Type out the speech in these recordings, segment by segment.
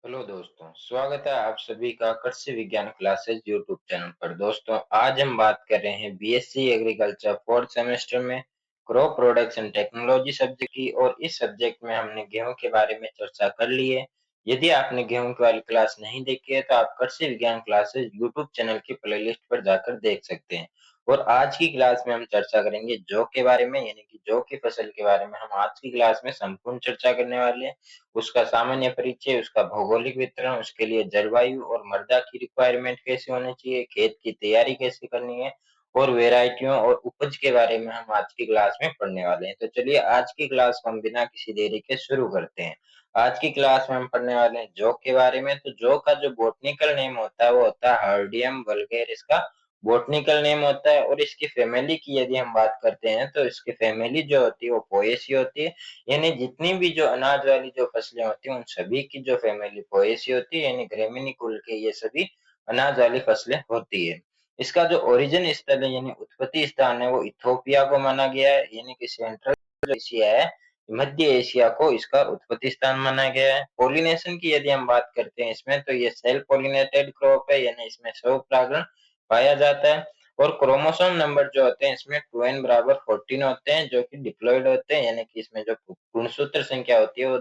Hello दोस्तों, स्वागत है आप सभी का कृषि विज्ञान क्लासेस यूट्यूब चैनल पर। दोस्तों, आज हम बात कर रहे हैं बीएससी एग्रीकल्चर फोर्थ सेमेस्टर में क्रॉप प्रोडक्शन टेक्नोलॉजी सब्जेक्ट की। और इस सब्जेक्ट में हमने गेहूं के बारे में चर्चा कर ली है। यदि आपने गेहूं की वाली क्लास नहीं देखी है तो आप कृषि विज्ञान क्लासेस यूट्यूब चैनल की प्लेलिस्ट पर जाकर देख सकते हैं। और आज की क्लास में हम चर्चा करेंगे जौ के बारे में, यानी कि जौ की फसल के बारे में हम आज की क्लास में संपूर्ण चर्चा करने वाले हैं। उसका सामान्य परिचय, उसका भौगोलिक वितरण, उसके लिए जलवायु और मृदा की रिक्वायरमेंट कैसे होनी चाहिए, खेत की तैयारी कैसे करनी है और वैरायटियों और उपज के बारे में हम आज की क्लास में पढ़ने वाले हैं। तो चलिए आज की क्लास को हम बिना किसी देरी के शुरू करते हैं। आज की क्लास में हम पढ़ने वाले हैं जौ के बारे में। तो जौ का जो बॉटनिकल नेम होता है वो होता है हर्डियम वल्गैरिस का बॉटनिकल नेम होता है। और इसकी फैमिली की यदि हम बात करते हैं तो इसकी फैमिली जो होती है वो पोएसी होती है। यानी जितनी भी जो अनाज वाली जो फसलें होती हैं उन सभी की जो फैमिली पोएसी होती है, यानी ग्रेमिनी कुल के ये सभी अनाज वाली फसलें होती है। इसका जो ओरिजिन स्थल है यानी उत्पत्ति स्थान है वो इथोपिया को माना गया है, यानी कि सेंट्रल एशिया है, मध्य एशिया को इसका उत्पत्ति स्थान माना गया है। पोलिनेशन की यदि हम बात करते हैं इसमें, तो ये सेल्फ पोलिनेटेड क्रॉप है, यानी इसमें स्व परागण पाया जाता है। और क्रोमोसोम नंबर जो होते हैं इसमें 2n बराबर 14 होते हैं, जो कि डिप्लॉयड होते हैं, यानी कि इसमें जो गुणसूत्र संख्या होती है वो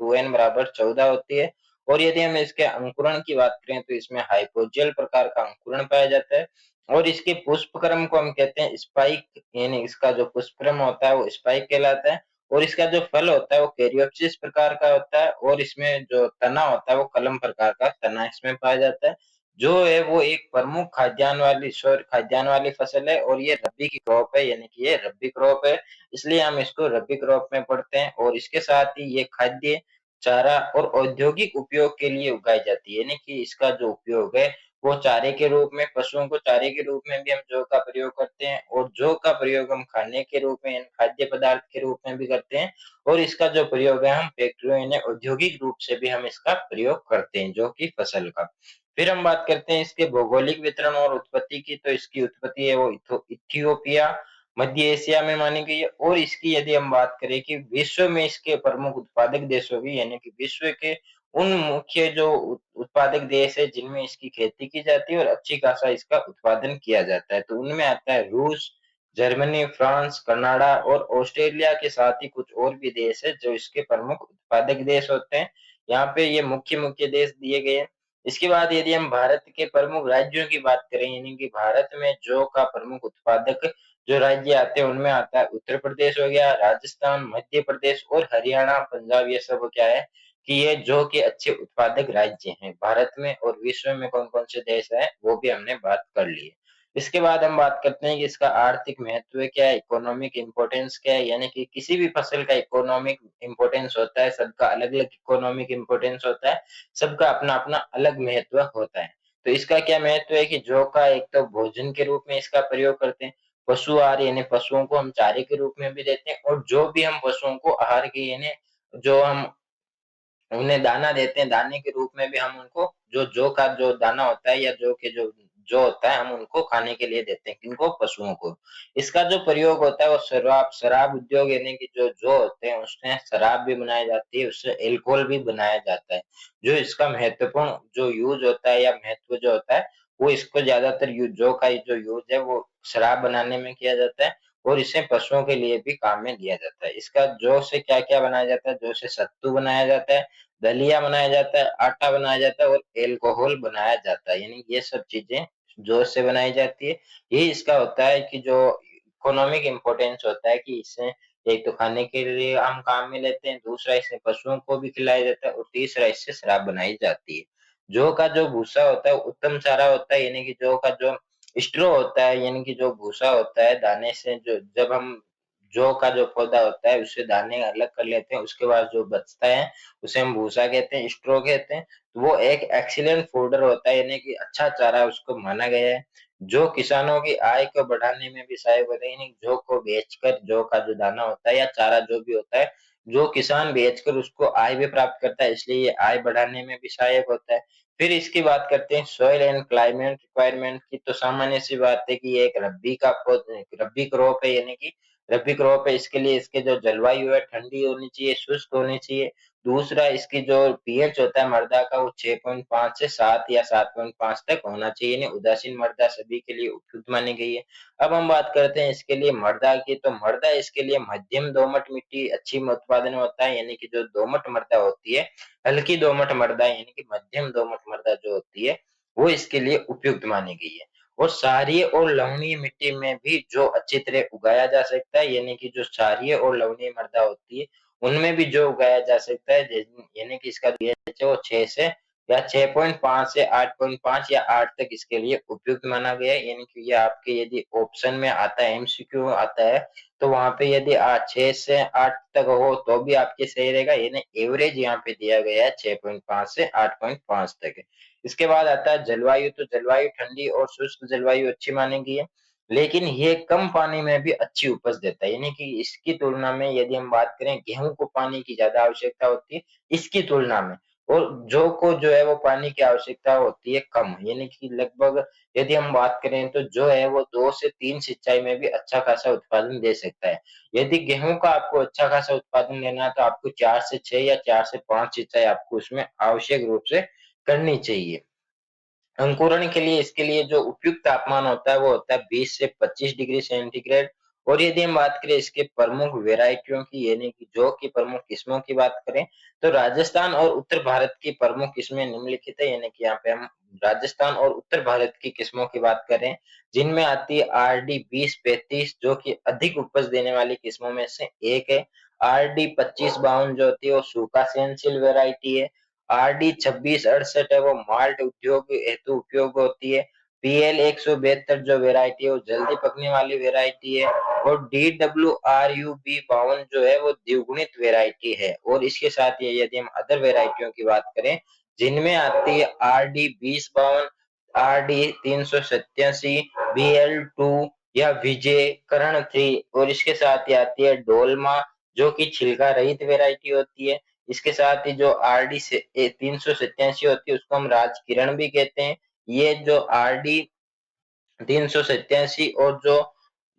2n बराबर 14 होती है। और यदि हम इसके अंकुरण की बात करें तो इसमें हाइपोजियल प्रकार का अंकुरण पाया जाता है। और इसके पुष्प क्रम को हम कहते हैं स्पाइक, यानी इसका जो पुष्प क्रम होता है वो स्पाइक कहलाता है। और इसका जो फल होता है वो कैरियोप्सिस प्रकार का होता है। और इसमें जो तना होता है वो कलम प्रकार का तना इसमें पाया जाता है। जो है वो एक प्रमुख खाद्यान्न वाली फसल है। और ये रबी की क्रॉप है, यानी कि ये रबी क्रॉप है, इसलिए हम इसको रबी क्रॉप में पढ़ते हैं। और इसके साथ ही ये खाद्य, चारा और औद्योगिक उपयोग के लिए उगाई जाती है, यानी कि इसका जो उपयोग है वो चारे के रूप में, पशुओं को चारे के रूप में भी हम जौ का प्रयोग करते हैं। और जौ का प्रयोग हम खाने के रूप में, यानी खाद्य पदार्थ के रूप में भी करते हैं। और इसका जो प्रयोग है हम फैक्ट्रियों यानी औद्योगिक रूप से भी हम इसका प्रयोग करते हैं, जौ की फसल का। फिर हम बात करते हैं इसके भौगोलिक वितरण और उत्पत्ति की। तो इसकी उत्पत्ति है वो इथियोपिया, मध्य एशिया में मानी गई है। और इसकी यदि हम बात करें कि विश्व में इसके प्रमुख उत्पादक देशों की, यानी कि विश्व के उन मुख्य जो उत्पादक देश है जिनमें इसकी खेती की जाती है और अच्छी खासा इसका उत्पादन किया जाता है, तो उनमें आता है रूस, जर्मनी, फ्रांस, कनाडा और ऑस्ट्रेलिया के साथ ही कुछ और भी देश है जो इसके प्रमुख उत्पादक देश होते हैं। यहाँ पे ये मुख्य मुख्य देश दिए गए हैं। इसके बाद यदि हम भारत के प्रमुख राज्यों की बात करें, यानी कि भारत में जौ का प्रमुख उत्पादक जो राज्य आते हैं उनमें आता है उत्तर प्रदेश हो गया, राजस्थान, मध्य प्रदेश और हरियाणा, पंजाब, ये सब क्या है कि ये जौ के अच्छे उत्पादक राज्य हैं भारत में। और विश्व में कौन कौन से देश हैं वो भी हमने बात कर ली है। इसके बाद हम बात करते हैं कि इसका आर्थिक महत्व क्या है, इकोनॉमिक इम्पोर्टेंस क्या है, यानी कि किसी भी फसल का इकोनॉमिक इम्पोर्टेंस होता है, सबका अलग अलग इकोनॉमिक इम्पोर्टेंस होता है, सबका अपना अपना अलग महत्व होता है। तो इसका क्या महत्व है कि जौ का एक तो भोजन के रूप में इसका प्रयोग करते हैं, पशु आहार यानी पशुओं को हम चारे के रूप में भी देते हैं। और जो भी हम पशुओं को आहार के यानी जो हम उन्हें दाना देते हैं, दाने के रूप में भी हम उनको जो जौ का जो दाना होता है या जौ होता है हम उनको खाने के लिए देते हैं, किनको, पशुओं को। इसका जो प्रयोग होता है वो शराब उद्योग, यानी कि जो जौ होते हैं उसमें शराब भी बनाई जाती है, उससे अल्कोहल भी बनाया जाता है। जो इसका महत्वपूर्ण जो यूज होता है या महत्व जो होता है वो इसको ज्यादातर जौ का जो यूज है वो शराब बनाने में किया जाता है। और इसे पशुओं के लिए भी काम में लिया जाता है। इसका जौ से क्या क्या बनाया जाता है, जौ से सत्तू बनाया जाता है, दलिया बनाया जाता है, आटा बनाया जाता है और अल्कोहल बनाया जाता है, यानी ये सब चीजें जौ से बनाई जाती है। ये इसका होता है कि जो इकोनॉमिक इम्पोर्टेंस होता है कि इससे एक तो खाने के लिए हम काम में लेते हैं, दूसरा इससे पशुओं को भी खिलाया जाता है और तीसरा इससे शराब बनाई जाती है। जौ का जो भूसा होता है उत्तम चारा होता है, यानी कि जौ का जो स्ट्रो होता है, यानी कि जो भूसा होता है दाने से, जो जब हम जौ का जो पौधा होता है उससे दाने अलग कर लेते हैं, उसके बाद जो बचता है उसे हम भूसा कहते हैं, स्ट्रो कहते हैं। तो वो एक एक्सीलेंट फोल्डर होता है, यानी कि अच्छा चारा उसको माना गया है, जो किसानों की आय को बढ़ाने में भी सहायक होता है। यानी जौ को बेचकर जौ का जो दाना होता है या चारा जो भी होता है, जो किसान बेचकर उसको आय भी प्राप्त करता है, इसलिए ये आय बढ़ाने में भी सहायक होता है। फिर इसकी बात करते हैं सॉइल एंड क्लाइमेट रिक्वायरमेंट की। तो सामान्य सी बात है कि ये एक रब्बी क्रॉप है, यानी कि रबी क्रॉप है, इसके लिए इसके जो जलवायु है ठंडी होनी चाहिए, शुष्क होनी चाहिए। दूसरा, इसकी जो पीएच होता है मृदा का, वो 6.5 से 7 या 7.5 तक होना चाहिए। यानी उदासीन मृदा सभी के लिए उपयुक्त मानी गई है। अब हम बात करते हैं इसके लिए मृदा की, तो मृदा इसके लिए मध्यम दोमट मिट्टी अच्छी उत्पादन होता है, यानी कि जो दोमट मृदा होती है, हल्की दोमट मृदा यानी कि मध्यम दोमट मृदा जो होती है, वो इसके लिए उपयुक्त मानी गई है। और क्षारीय और लवणीय मिट्टी में भी जो अच्छी तरह उगाया जा सकता है, यानी कि जो क्षारीय और लवणीय मृदा होती है, उनमें भी जो उगाया जा सकता है, यानी कि इसका पीएच है वो 6 से या 6.5 से 8.5 या 8 तक इसके लिए उपयुक्त माना गया है। यानी कि ये आपके यदि ऑप्शन में आता है, एमसीक्यू आता है, तो वहां पे यदि 6 से 8 तक हो तो भी आपके सही रहेगा। यानी एवरेज यहाँ पे दिया गया है 6.5 से 8.5 तक। इसके बाद आता है जलवायु, तो जलवायु ठंडी और शुष्क जलवायु अच्छी मानी गई है, लेकिन ये कम पानी में भी अच्छी उपज देता है। यानी कि इसकी तुलना में यदि हम बात करें, गेहूं को पानी की ज्यादा आवश्यकता होती है इसकी तुलना में, और जौ को जो है वो पानी की आवश्यकता होती है कम। यानी कि लगभग यदि हम बात करें तो जो है वो 2 से 3 सिंचाई में भी अच्छा खासा उत्पादन दे सकता है। यदि गेहूं का आपको अच्छा खासा उत्पादन लेना है तो आपको 4 से 6 या 4 से 5 सिंचाई आपको उसमें आवश्यक रूप से करनी चाहिए। अंकुरण के लिए इसके लिए जो उपयुक्त तापमान होता है वो होता है 20 से 25 डिग्री सेंटीग्रेड। और यदि हम बात करें इसके प्रमुख वेराइटियों की, यानी कि जौ की प्रमुख किस्मों की बात करें, तो राजस्थान और उत्तर भारत की प्रमुख किस्में निम्नलिखित है। यानी कि यहाँ पे हम राजस्थान और उत्तर भारत की किस्मों की बात करें, जिनमें आती है RD 2035, जो कि अधिक उपज देने वाली किस्मों में से एक है। RD 2552 जो होती है वो सूखा सहनशील वेराइटी है। RD 2668 है वो माल्ट उद्योग हेतु उपयोग होती है। PL 172 जो वेराइटी है वो जल्दी पकने वाली वेराइटी है। और DWRUB 52 जो है वो द्विगुणित वेराइटी है। और इसके साथ ही यदि हम अदर वेराइटियों की बात करें, जिनमें आती है RD 2052, RD 387, BL2 या विजय करण 3, और इसके साथ ही आती है डोलमा, जो कि छिलका रहित वेराइटी होती है। इसके साथ ही जो RD से 387 होती है उसको हम राजकिरण भी कहते हैं। ये जो RD 387 और जो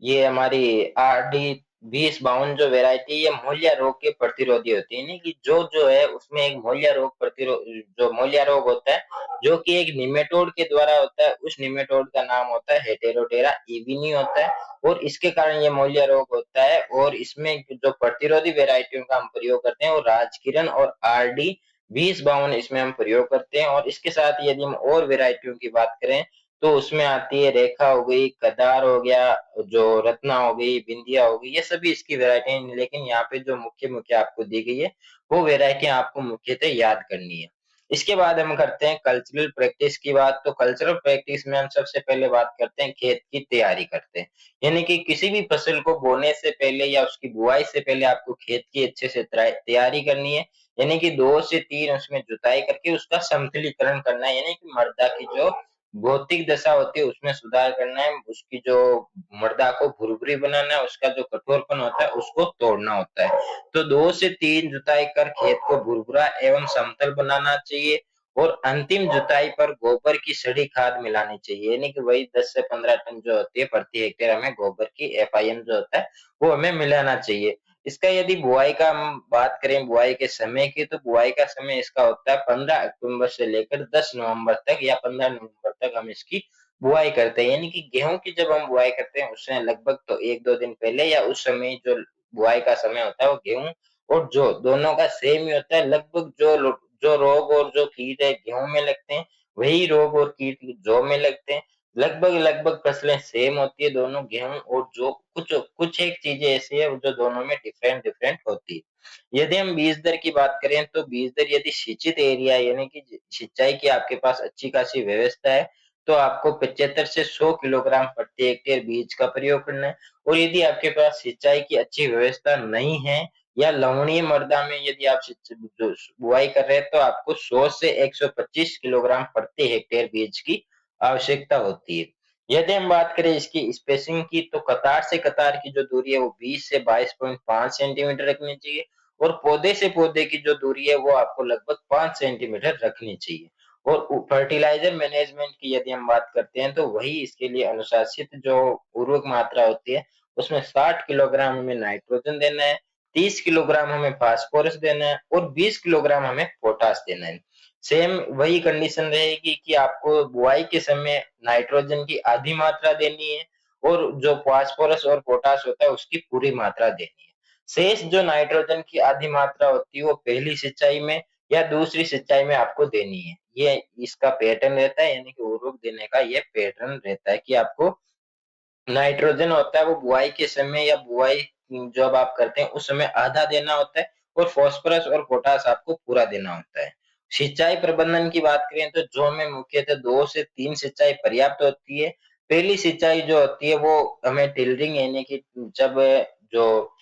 ये हमारी RD 2052 जो वैरायटी, ये मोलिया रोग के प्रतिरोधी होती है। यानी कि जो है उसमें एक मोलिया रोग प्रतिरोध, जो मोलिया रोग होता है, जो कि एक निमेटोड के द्वारा होता है, उस निमेटोड का नाम होता है हेटेरोटेरा इविनी होता है, और इसके कारण ये मोलिया रोग होता है। और इसमें जो प्रतिरोधी वेराइटियों का हम प्रयोग करते हैं वो राजकिरण और RD 2052 इसमें हम प्रयोग करते हैं। और इसके साथ यदि हम और वेराइटियों की बात करें, तो उसमें आती है रेखा हो गई, कदार हो गया, जो रत्ना हो गई, बिंदिया हो गई, ये सभी इसकी वैरायटी हैं। लेकिन यहाँ पे जो मुख्य मुख्य आपको दी गई है वो वैरायटी आपको मुख्यतः याद करनी है। इसके बाद हम करते हैं कल्चरल प्रैक्टिस की बात। तो कल्चरल प्रैक्टिस में हम सबसे पहले बात करते हैं खेत की तैयारी करते हैं। यानी कि किसी भी फसल को बोने से पहले या उसकी बुआई से पहले आपको खेत की अच्छे से तैयारी करनी है। यानी कि 2 से 3 उसमें जुताई करके उसका समतलीकरण करना है। यानी कि मृदा की जो भौतिक दशा होती है उसमें सुधार करना है, उसकी जो मृदा को भुरभुरी बनाना है, उसका जो कठोरपन होता है उसको तोड़ना होता है। तो 2 से 3 जुताई कर खेत को भुरभुरा एवं समतल बनाना चाहिए। और अंतिम जुताई पर गोबर की सड़ी खाद मिलानी चाहिए। यानी कि वही 10 से 15 टन जो होती है प्रति हेक्टेयर, हमें गोबर की FIM जो होता है वो हमें मिलाना चाहिए। इसका यदि बुआई का हम बात करें, बुआई के समय की, तो बुआई का समय इसका होता है 15 अक्टूबर से लेकर 10 नवंबर तक या 15 नवंबर तक हम इसकी बुआई करते हैं। यानी कि गेहूं की जब हम बुआई करते हैं उससे लगभग तो 1-2 दिन पहले या उस समय जो बुआई का समय होता है वो गेहूं और जौ दोनों का सेम ही होता है। लगभग जो रोग और जो कीट है गेहूं में लगते हैं, वही रोग और कीट जौ में लगते हैं। लगभग लगभग फसलें सेम होती है दोनों, गेहूं और जौ। कुछ कुछ एक चीजें ऐसी है जो दोनों में डिफरेंट डिफरेंट होती है। यदि हम बीज दर की बात करें, तो बीज दर यदि सिंचित एरिया यानी कि सिंचाई की आपके पास अच्छी खासी व्यवस्था है, तो आपको 75 से 100 किलोग्राम प्रति हेक्टेयर बीज का प्रयोग करना है। और यदि आपके पास सिंचाई की अच्छी व्यवस्था नहीं है या लवणीय मृदा में यदि आप बुआई कर रहे हैं, तो आपको 100 से 125 किलोग्राम प्रति हेक्टेयर बीज की आवश्यकता होती है। यदि हम बात करें इसकी स्पेसिंग की, तो कतार से कतार की जो दूरी है वो 20 से 22.5 सेंटीमीटर रखनी चाहिए। और पौधे से पौधे की जो दूरी है वो आपको लगभग 5 सेंटीमीटर रखनी चाहिए। और फर्टिलाइजर मैनेजमेंट की यदि हम बात करते हैं, तो वही इसके लिए अनुशासित जो उर्वरक मात्रा होती है उसमें 60 किलोग्राम हमें नाइट्रोजन देना है, 30 किलोग्राम हमें फास्फोरस देना है और 20 किलोग्राम हमें पोटास देना है। सेम वही कंडीशन रहेगी कि आपको बुआई के समय नाइट्रोजन की आधी मात्रा देनी है और जो फास्फोरस और पोटास होता है उसकी पूरी मात्रा देनी है। शेष जो नाइट्रोजन की आधी मात्रा होती है वो पहली सिंचाई में या दूसरी सिंचाई में आपको देनी है। ये इसका पैटर्न रहता है, यानी कि उर्वरक देने का ये पैटर्न रहता है कि आपको नाइट्रोजन होता है वो बुआई के समय या बुआई जब आप करते हैं उस समय आधा देना होता है और फास्फोरस और पोटास आपको पूरा देना होता है। सिंचाई प्रबंधन की बात करें तो जो हमें मुख्यतः 2 से 3 सिंचाई पर्याप्त होती है। पहली सिंचाई जो होती है वो हमें टिलरिंग यानी कि जब जो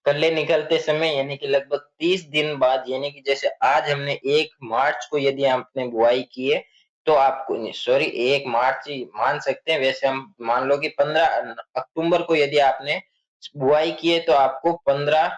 कल्ले निकलते समय यानी कि लगभग 30 दिन बाद, यानी कि जैसे आज हमने 1 मार्च को यदि आपने बुआई की है, तो आपको सॉरी 1 मार्च ही मान सकते हैं, वैसे हम मान लो कि 15 अक्टूबर को यदि आपने बुआई की है तो आपको 15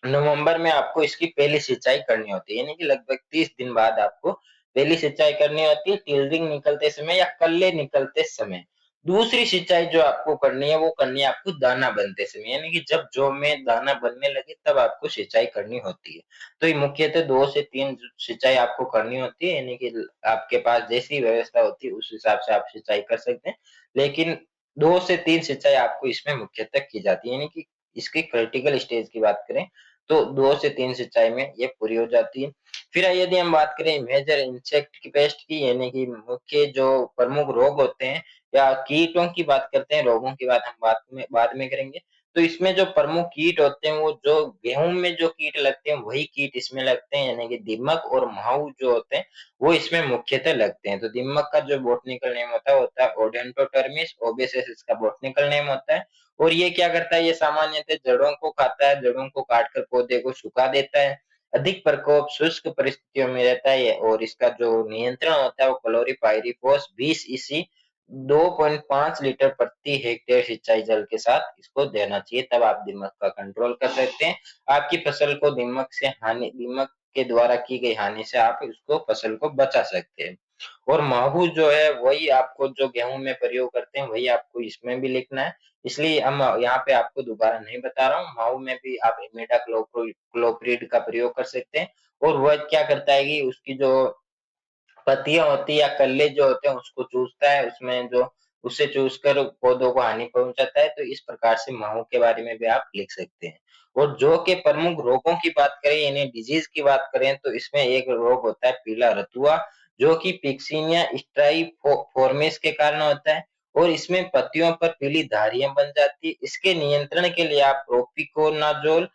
नवंबर में आपको इसकी पहली सिंचाई करनी होती है, यानी कि लगभग 30 दिन बाद आपको पहली सिंचाई करनी होती है, टिलरिंग निकलते समय या कल्ले निकलते समय। दूसरी सिंचाई जो आपको करनी है, वो करनी है आपको दाना बनते समय, यानी कि जब जौ में दाना बनने लगे तब आपको सिंचाई करनी होती है। तो ये मुख्यतः 2 से 3 सिंचाई आपको करनी होती है, यानी कि आपके पास जैसी व्यवस्था होती है उस हिसाब से आप सिंचाई कर सकते हैं। लेकिन 2 से 3 सिंचाई आपको इसमें मुख्यतः की जाती है, यानी कि इसकी क्रिटिकल स्टेज की बात करें तो 2 से 3 सिंचाई में ये पूरी हो जाती है। फिर यदि हम बात करें मेजर इंसेक्ट की पेस्ट की, यानी कि मुख्य जो प्रमुख रोग होते हैं या कीटों की बात करते हैं, रोगों की बात हम बाद में करेंगे। तो इसमें जो प्रमुख कीट होते हैं वो जो गेहूँ में जो कीट लगते हैं वही कीट इसमें लगते हैं, यानी कि दीमक और माहू जो होते हैं वो इसमें मुख्यतः लगते हैं। तो दीमक का जो बॉटनिकल नेम होता है ओडेंटोटर्मिस ओबेसिस इसका बॉटनिकल नेम होता है। और ये क्या करता है, ये सामान्यतः जड़ों को खाता है, जड़ों को काटकर पौधे को सुखा देता है। अधिक प्रकोप शुष्क परिस्थितियों में रहता है और इसका जो नियंत्रण होता है वो क्लोरीपाइरीफॉस 20 ईसी 2.5 लीटर प्रति हेक्टेयर सिंचाई जल के साथ इसको देना चाहिए, तब आप दीमक का कंट्रोल कर सकते हैं। आपकी फसल को दीमक के द्वारा की गई हानि से आप उसको फसल को बचा सकते हैं। और माहू जो है वही आपको जो गेहूं में प्रयोग करते हैं वही आपको इसमें भी लिखना है। इसलिए हम यहाँ पे आपको दोबारा नहीं बता रहा हूँ, माऊ में भी आप इमिडाक्लोप्रिड का प्रयोग कर सकते हैं। और वह क्या करता है कि उसकी जो पत्तियां होती है या कल्ले जो होते हैं उसको चूसता है, उसमें जो उससे चूसकर पौधों को हानि पहुंचाता है। तो इस प्रकार से माहू के बारे में भी आप लिख सकते हैं। और जौ के प्रमुख रोगों की बात करें यानी डिजीज की बात करें तो इसमें एक रोग होता है पीला रतुआ, जो कि पिक्सीनिया स्ट्राइफोर्मिस के कारण होता है और इसमें पत्तियों पर पीली धारियां बन जाती है। इसके नियंत्रण के लिए आप प्रोपिकोनाजोल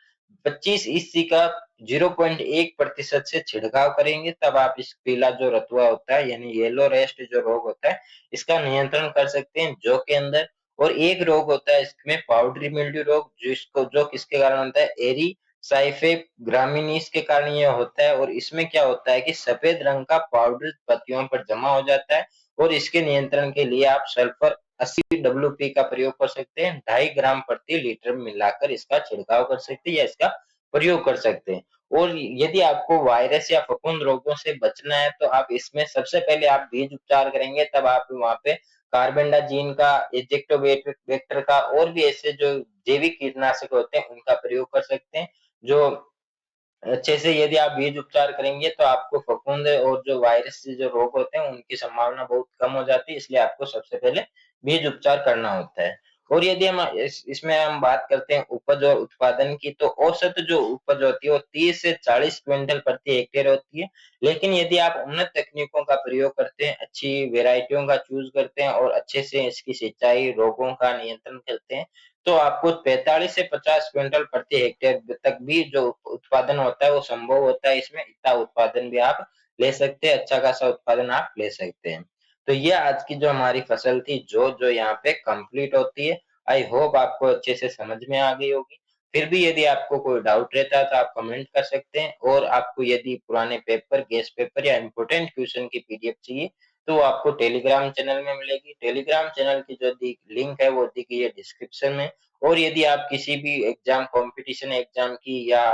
25 ईसी का 0.1% से छिड़काव करेंगे, तब आप इस पीला जो रतुआ होता है यानी येलो रेस्ट जो रोग होता है इसका नियंत्रण कर सकते हैं जौ के अंदर। और एक रोग होता है इसमें पाउडरी मिल्ड्यू रोग, जो किसके कारण होता है, एरी साइफे ग्रामिनीस के कारण यह होता है। और इसमें क्या होता है कि सफेद रंग का पाउडर पत्तियों पर जमा हो जाता है और इसके नियंत्रण के लिए आप सल्फर 80 WP का प्रयोग कर सकते हैं, 2.5 ग्राम प्रति लीटर मिलाकर इसका छिड़काव कर सकते हैं या इसका प्रयोग कर सकते हैं। और यदि आपको वायरस या फफूंद रोगों से बचना है तो आप इसमें सबसे पहले आप बीज उपचार करेंगे, तब आप वहां पे कार्बेंडाजिम का, एजेक्टोबैक्टर का और भी ऐसे जो जैविक कीटनाशक होते हैं उनका प्रयोग कर सकते हैं। जो अच्छे से यदि आप बीज उपचार करेंगे तो आपको फफूंद और जो वायरस से जो रोग होते हैं उनकी संभावना बहुत कम हो जाती है, इसलिए आपको सबसे पहले बीज उपचार करना होता है। और यदि हम इसमें हम बात करते हैं उपज और उत्पादन की, तो औसत जो उपज होती है वो 30 से 40 क्विंटल प्रति हेक्टेयर होती है। लेकिन यदि आप उन्नत तकनीकों का प्रयोग करते हैं, अच्छी वेराइटियों का चूज करते हैं और अच्छे से इसकी सिंचाई रोगों का नियंत्रण करते हैं, तो आपको 45 से 50 क्विंटल प्रति हेक्टेयर तक भी जो उत्पादन होता है वो संभव होता है। इसमें इतना उत्पादन भी आप ले सकते हैं, अच्छा खासा उत्पादन आप ले सकते हैं। तो ये आज की जो हमारी फसल थी जो यहाँ पे कंप्लीट होती है। आई होप आपको अच्छे से समझ में आ गई होगी। फिर भी यदि आपको कोई डाउट रहता है तो आप कमेंट कर सकते हैं। और आपको यदि पुराने पेपर, गेस्ट पेपर या इम्पोर्टेंट क्वेश्चन की पीडीएफ चाहिए तो वो आपको टेलीग्राम चैनल में मिलेगी। टेलीग्राम चैनल की जो लिंक है वो दी गई है डिस्क्रिप्शन में। और यदि आप किसी भी एग्जाम, कंपटीशन एग्जाम की या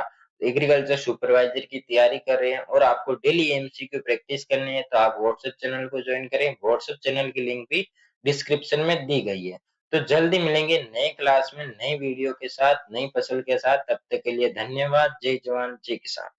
एग्रीकल्चर सुपरवाइजर की तैयारी कर रहे हैं और आपको डेली एमसीक्यू प्रैक्टिस करनी है तो आप व्हाट्सएप चैनल को ज्वाइन करें। व्हाट्सएप चैनल की लिंक भी डिस्क्रिप्शन में दी गई है। तो जल्दी मिलेंगे नए क्लास में, नए वीडियो के साथ, नई फसल के साथ। तब तक के लिए धन्यवाद। जय जवान, जय किसान।